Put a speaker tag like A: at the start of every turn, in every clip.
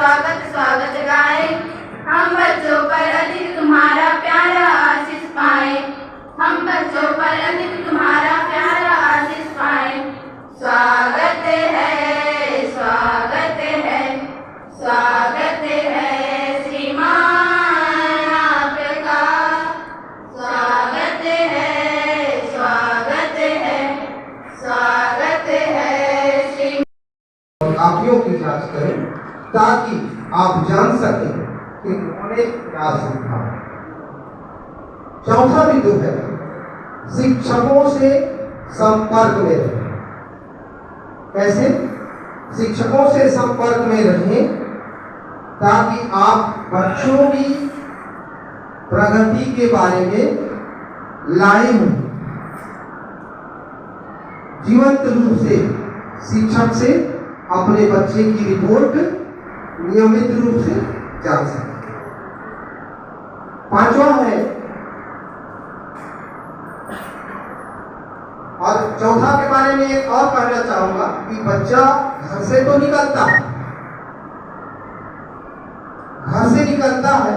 A: स्वागत स्वागत गाए। हम बच्चों पर अधिक तुम्हारा प्यारा आशीष पाए। हम बच्चों पर अधिक तुम्हारा प्यारा आशीष पाए। स्वागत है स्वागत है स्वागत है श्रीमान आपका। स्वागत है स्वागत है स्वागत है श्री।
B: कापियों की जांच करें ताकि आप जान सकें कि उन्होंने क्या सीखा। चौथा बिंदु है शिक्षकों से संपर्क में रहें। कैसे? शिक्षकों से संपर्क में रहें ताकि आप बच्चों की प्रगति के बारे में लाइव जीवंत रूप से शिक्षक से अपने बच्चे की रिपोर्ट नियमित रूप से जान सकें। पांचवा है और चौथा के बारे में एक और कहना चाहूंगा कि बच्चा घर से तो निकलता है, घर से निकलता है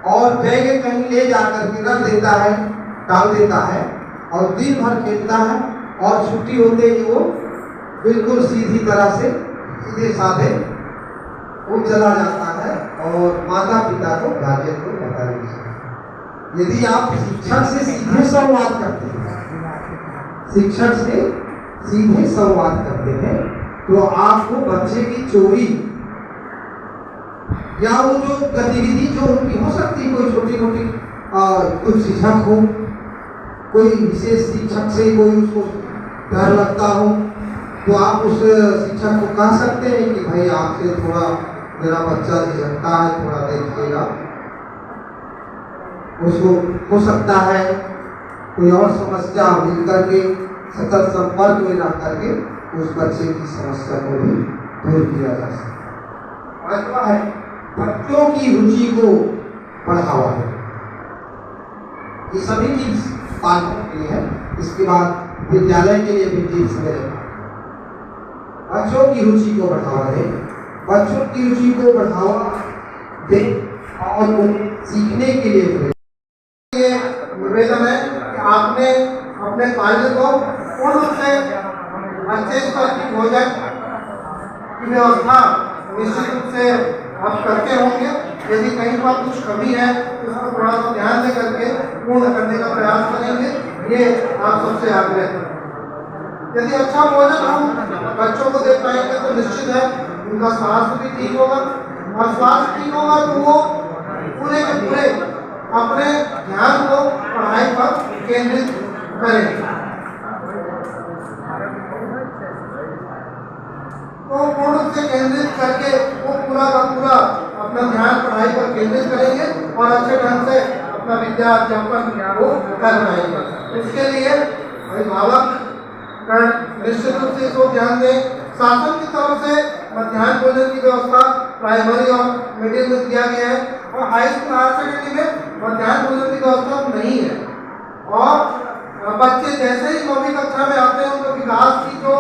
B: और बैग कहीं ले जाकर के रख देता है, टांग देता है और दिन भर खेलता है और छुट्टी होते ही वो बिल्कुल सीधी तरह से सीधे साधे वो चला जाता है और माता पिता को गार्जियन को पता नहीं चलता। यदि आप शिक्षक से सीधे संवाद करते हैं, शिक्षक से सीधे संवाद करते हैं तो आपको बच्चे की चोरी या वो जो गतिविधि जो उनकी हो सकती है, कोई छोटी मोटी कुछ शिक्षक हो, कोई विशेष शिक्षक से कोई उसको डर लगता हो तो आप उस शिक्षक को कह सकते हैं कि भाई आपसे थोड़ा मेरा बच्चा झिझकता है, थोड़ा देखिएगा। उसको हो सकता है कोई और समस्या मिल करके सतत संपर्क में रह करके उस बच्चे की समस्या को भी दूर किया जा सकता। पांचवा है बच्चों की रुचि को बढ़ावा है। ये सभी चीज पालकों के लिए है, इसके बाद विद्यालय के लिए भी टिप्स मिलेगा। बच्चों की रुचि को बढ़ावा दें, बच्चों की रुचि को बढ़ावा दें और उन्हें सीखने के लिए निवेदन है कि आपने अपने कार्य को पूर्ण रूप से अच्छे स्तर की भोजन की व्यवस्था निश्चित रूप से आप करते होंगे। यदि कहीं पर कुछ कमी है तो उसको थोड़ा सा ध्यान दे करके पूर्ण करने का प्रयास करेंगे, ये आप सबसे आग्रह है। यदि अच्छा भोजन हम बच्चों को दे पाएंगे तो निश्चित है उनका स्वास्थ्य भी ठीक होगा और स्वास्थ्य ठीक होगा तो वो पूरे के पूरे अपने ध्यान को पढ़ाई पर केंद्रित करेंगे। तो पूर्ण रूप से केंद्रित करके वो पूरा का पूरा अपना ध्यान पढ़ाई पर केंद्रित करेंगे और अच्छे ढंग से अपना विद्या अध्यापन को कर पाएंगे। इसके लिए अभिभावक निश्चित रूप से इसको ध्यान दें। शासन की तरफ से मध्याह्न भोजन की व्यवस्था प्राइमरी और मिडिल में किया गया है और हाई स्कूल हायर सेकेंडरी में मध्याह्न भोजन की व्यवस्था नहीं है और बच्चे जैसे ही 9वीं कक्षा में आते हैं उनका विकास की जो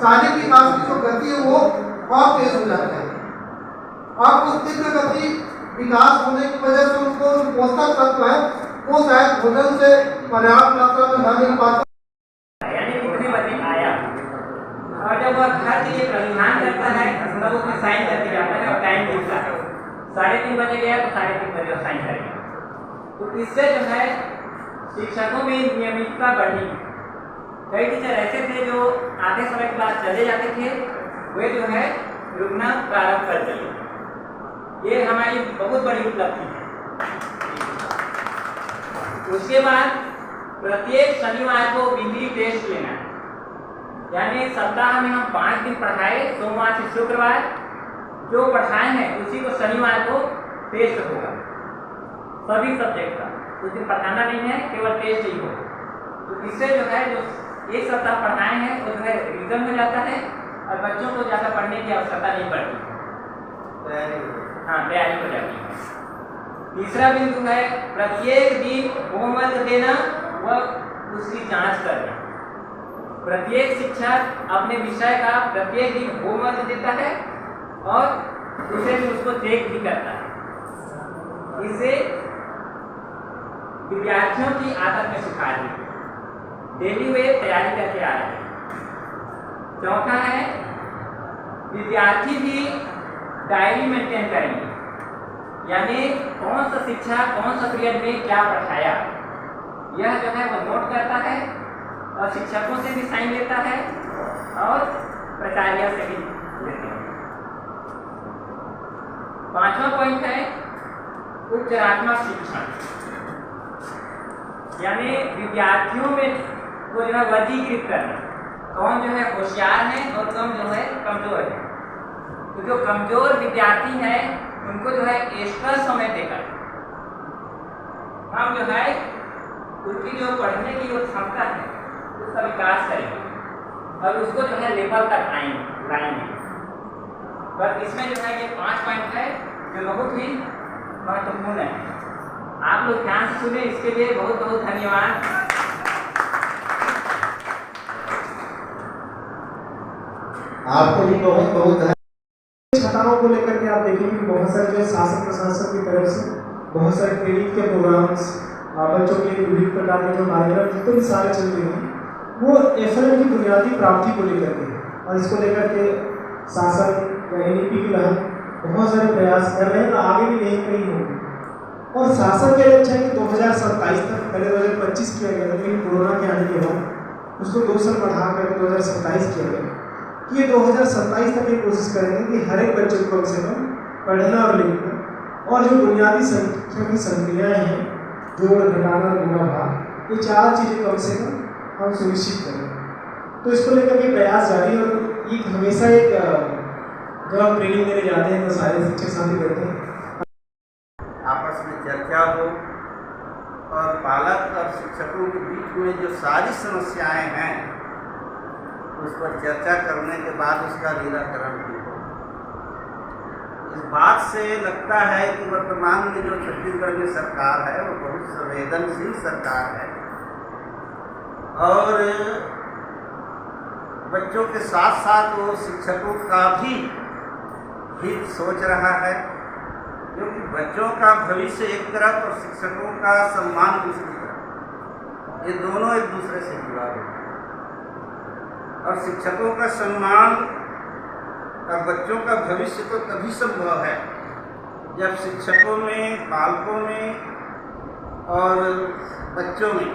B: शारीरिक विकास की जो गति है वो और तेज हो जाती है और उस तीव्र गति विकास होने की वजह से उनको जो पोषक तत्व है वो शायद भोजन से पर्याप्त मात्रा में न मिल पाते।
C: और जब वह घर के लिए प्रस्थान करता है तब उसमें साइन करके जाता है और टाइम मिलता है 3:30 बजे गया तो 3:30 बजे साइन करेगा। तो इससे जो है शिक्षकों में नियमितता बढ़ी। कई टीचर ऐसे थे जो आधे समय के बाद चले जाते थे, वे जो है रुकना प्रारंभ कर दिए। ये हमारी बहुत बड़ी उपलब्धि है। उसके बाद प्रत्येक शनिवार को वीकली टेस्ट लेना है, यानी सप्ताह में हम 5 दिन पढ़ाए, सोमवार से शुक्रवार जो पढ़ाए हैं उसी को शनिवार को टेस्ट होगा सभी सब्जेक्ट का। उस दिन पढ़ाना नहीं है, केवल टेस्ट ही होगा। तो इससे जो है जो एक सप्ताह पढ़ाए हैं वो जो है रिविजन हो जाता है और बच्चों को ज़्यादा पढ़ने की आवश्यकता नहीं पड़ती, तैयारी हो जाती है। तीसरा बिंदु है प्रत्येक दिन होमवर्क देना व उसकी जांच करना। प्रत्येक शिक्षक अपने विषय का प्रत्येक दिन होमवर्क देता है और उसे भी उसको चेक भी करता है। इससे विद्यार्थियों की आदत में सुधार हुई, डेली वे तैयारी करके आ रहे हैं। चौथा है विद्यार्थी भी डायरी मेंटेन करेंगे, यानी कौन सा शिक्षा कौन सा पीरियड में क्या पढ़ाया, यह जो है वो नोट करता है और शिक्षकों से भी साइन लेता है और प्राचार्य से भी लेते हैं। पांचवा पॉइंट है उपचारात्मक शिक्षण, यानी विद्यार्थियों में को जो है वर्गीकृत करना, कौन जो है होशियार है और कौन जो है कमजोर है। तो जो कमजोर विद्यार्थी है उनको जो है एक्स्ट्रा समय देकर हम जो है उनकी जो पढ़ने की जो क्षमता है उसका विकास करेंगे और उसको जो है लेवल तक लाएंगे। बस इसमें जो है ये 5 पॉइंट है जो बहुत ही महत्वपूर्ण है। आप लोग ध्यान से सुने, इसके लिए बहुत बहुत धन्यवाद।
B: आपको भी बहुत बहुत धन्यवाद।
D: छात्राओं को लेकर के आप देखेंगे कि बहुत सारे जो है शासन प्रशासन की तरफ से बहुत सारे ट्रेनिंग के प्रोग्राम्स, बच्चों के विभिन्न प्रकार के जो कार्यक्रम जितने भी सारे चल रहे हैं वो एफएलएम की बुनियादी प्राप्ति को लेकर के, और इसको लेकर के शासन या एनईपी की बहुत सारे प्रयास कर रहे हैं, तो आगे भी यही कहीं होंगे। और शासन के लक्ष्य है कि 2027 तक, पहले 2025 किया गया था लेकिन कोरोना के आने के बाद उसको 2 साल बढ़ा कर 2027 किया गया। ये 2027 तक ये कोशिश करेंगे कि हर एक बच्चे को कम से कम पढ़ना और लिखना और जो बुनियादी संख्या की संक्रियाएँ हैं, जोड़ घटाना गुणा भाग, ये 4 चीज़ें कम से कम हम सुनिश्चित करें। तो इसको लेकर के प्रयास जारी है। और एक हमेशा एक जब हम ट्रेनिंग देने जाते हैं तो सारे शिक्षक साथी रहते हैं,
E: आपस में चर्चा हो और पालक और शिक्षकों के बीच में जो सारी समस्याएं हैं उस पर चर्चा करने के बाद उसका निराकरण भी हो। इस बात से लगता है कि वर्तमान में जो छत्तीसगढ़ में सरकार है वो बहुत संवेदनशील सरकार है और बच्चों के साथ साथ वो शिक्षकों का भी हित सोच रहा है, क्योंकि बच्चों का भविष्य एक तरफ और शिक्षकों का सम्मान दूसरी तरफ, ये दोनों एक दूसरे से जुड़ा हुआ है। और शिक्षकों का सम्मान और बच्चों का भविष्य तो तभी संभव है जब शिक्षकों में, पालकों में और बच्चों में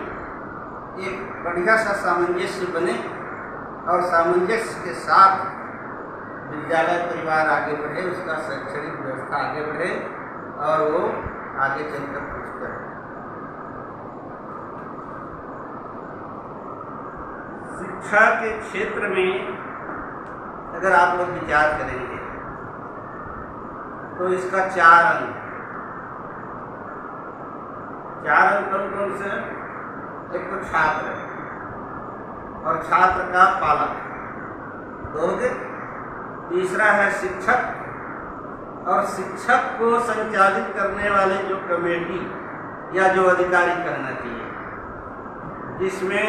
E: एक बढ़िया सा सामंजस्य बने और सामंजस्य के साथ विद्यालय परिवार आगे बढ़े, उसका शैक्षणिक व्यवस्था आगे बढ़े और वो आगे चलकर कुछ करे। शिक्षा के क्षेत्र में अगर आप लोग विचार करेंगे तो इसका 4 अंग कौन कौन से? एक तो छात्र और छात्र का पालक, दोगे। तीसरा है शिक्षक और शिक्षक को संचालित करने वाले जो कमेटी या जो अधिकारी कहना चाहिए, जिसमें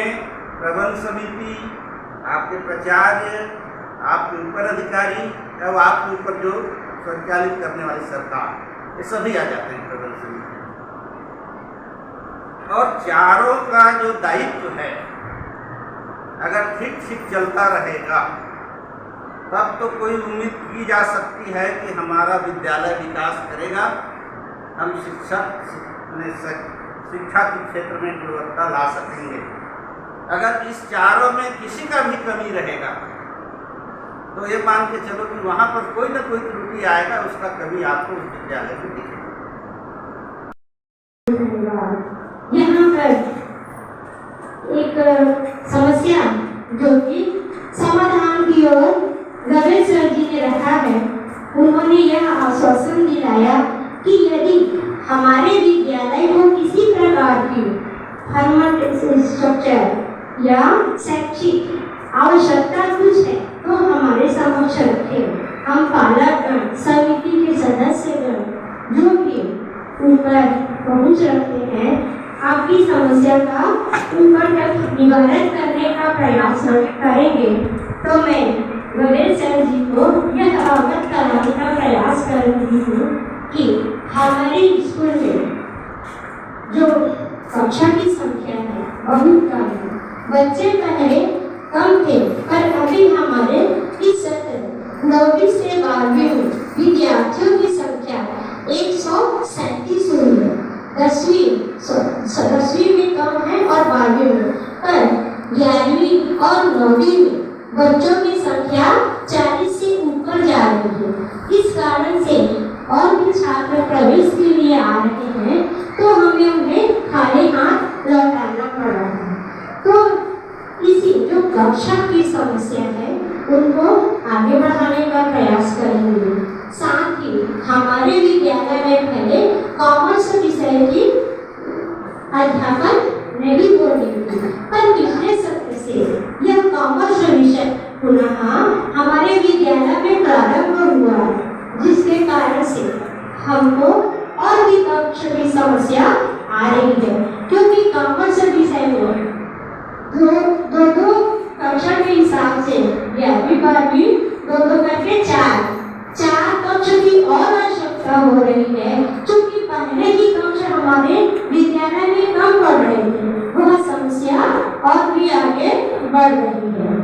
E: प्रबंध समिति, आपके प्राचार्य, आपके ऊपर अधिकारी या आपके ऊपर जो संचालित करने वाली सरकार, ये सभी आ जाते हैं प्रबंध समिति। और चारों का जो दायित्व है अगर ठीक ठीक चलता रहेगा तब तो कोई उम्मीद की जा सकती है कि हमारा विद्यालय विकास करेगा, हम शिक्षा के क्षेत्र में गुणवत्ता ला सकेंगे। अगर इस चारों में किसी का भी कमी रहेगा तो ये मान के चलो कि वहाँ पर कोई ना कोई त्रुटि आएगा, उसका कमी आपको उस विद्यालय में दिखेगा।
F: यहाँ पर एक समस्या जो कि समाधान की ओर गगन सर जी ने रखा है, उन्होंने यह आश्वासन दिलाया कि यदि हमारे विद्यालय को किसी प्रकार की फॉर्मल स्ट्रक्चर या शैक्षिक आवश्यकता कुछ है तो हमारे समक्ष रखें। हम पालकगण, समिति के सदस्यगण जो भी ऊपर पहुंच रखते हैं, आपकी समस्या का ऊपर तक निवारण करने का प्रयास करेंगे। तो मैं गगन सर जी को यह अवगत कराने का प्रयास कर रही हूँ कि हमारे स्कूल में जो कक्षा की संख्या है बहुत कम है। बच्चे पहले कम थे पर अभी हमारे इस सत्र 9वीं से 12वीं में विद्यार्थियों की संख्या 137 हुई है। 10वीं में कम है और 12वीं में, पर 11वीं और 9वीं में बच्चों की संख्या 40 से ऊपर जा रही है। इस कारण से और भी छात्र प्रवेश के लिए आ रहे हैं तो हमें उन्हें खाली हाथ लौटाना पड़ रहा है। तो इसी जो कक्षा की समस्या है उनको आगे बढ़ाने का प्रयास करेंगे। साथ ही हमारे विद्यालय में पहले कॉमर्स विषय की अध्यापन नहीं होने की, पर पिछले सत्र से यह कॉमर्स विषय पुनः हमारे विद्यालय में प्रारंभ हुआ है, जिसके कारण से हमको और भी कक्षा की समस्या आ रही है, क्योंकि कॉमर्स विषय में दो कक्षा के हिसाब से 11वीं 12वीं दो करके चार कक्ष की और आवश्यकता हो रही है, क्योंकि पहले ही कक्ष हमारे विद्यालय में कम पढ़ रहे थे। वह समस्या और भी आगे बढ़ रही है।